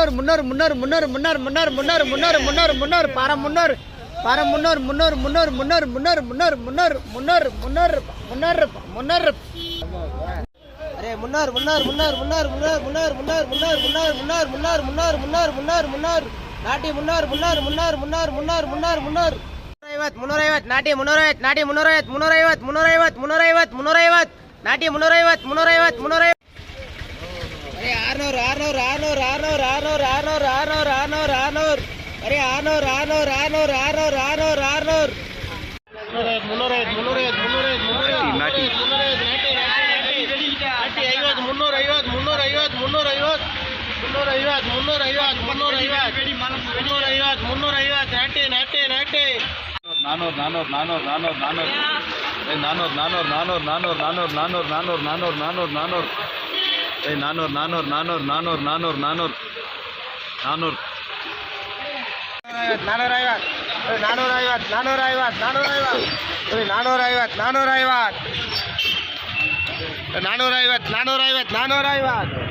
முன்னோர் முன்னோர் முன்னோர் முன்னோர் முன்னோர் முன்னோர் முன்னோர் முன்னோர் முன்னோர் பாரம் முன்னோர் பாரம் முன்னோர் முன்னோர் முன்னோர் முன்னோர் முன்னோர் முன்னோர் முன்னோர் முன்னோர் முன்னோர் முன்னோர் முன்னோர் அரே முன்னோர் முன்னோர் முன்னோர் முன்னோர் முன்னோர் முன்னோர் முன்னோர் முன்னோர் முன்னோர் முன்னோர் முன்னோர் முன்னோர் முன்னோர் முன்னோர் நாட்டி முன்னோர் முன்னோர் முன்னோர் முன்னோர் முன்னோர் முன்னோர் முன்னோர் முன்னூரைவத் நாட்டி முன்னூரைவத் நாட்டி முன்னூரைவத் முன்னூரைவத் முன்னூரைவத் முன்னூரைவத் முன்னூரைவத் நாட்டி முன்னூரைவத் முன்னூரைவத் முன்னூரை अरे 600 600 600 600 600 600 600 600 अरे 600 600 600 600 600 600 முன்னூரைவத் நாட்டி நானூறு